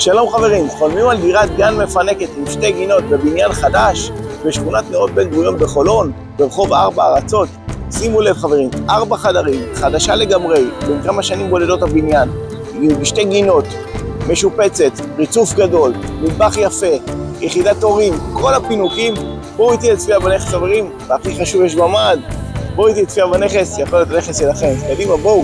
שלום חברים, חולמים על דירת גן מפנקת עם 2 גינות בבניין חדש בשכונת נאות בן גוריון בחולון, ברחוב 4 ארצות. שימו לב חברים, 4 חדרים, חדשה לגמרי, בין כמה שנים בודדות הבניין, עם 2 גינות, משופצת, ריצוף גדול, מטבח יפה, יחידת הורים, כל הפינוקים. בואו איתי לצפייה בנכס חברים, והכי חשוב יש במד. בואו איתי לצפייה בנכס, יכול להיות הנכס שלכם. קדימה, בואו.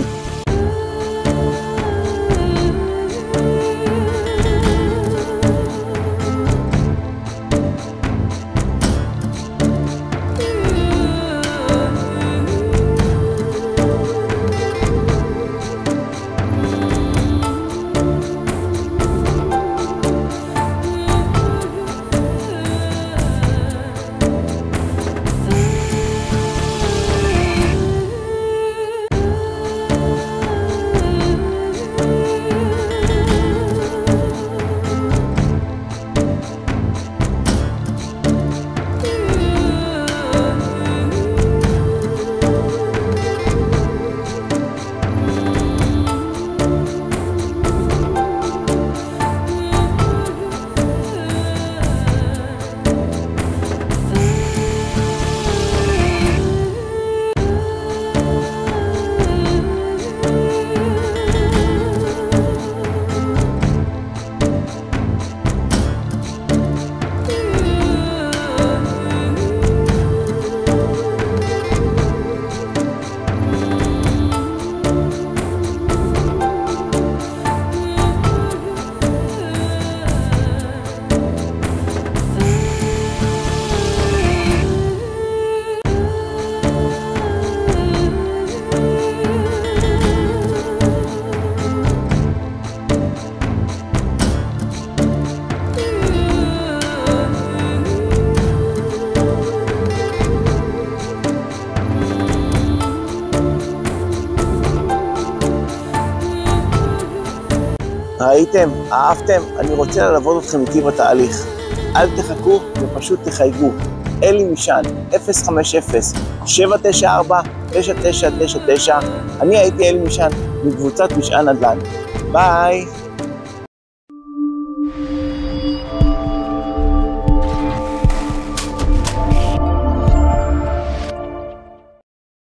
ראיתם? אהבתם? אני רוצה ללוות אתכם איתי בתהליך. אל תחכו ופשוט תחייגו. אלי משען, 050-794-9999. אני הייתי אלי משען מקבוצת משען נדל"ן. ביי!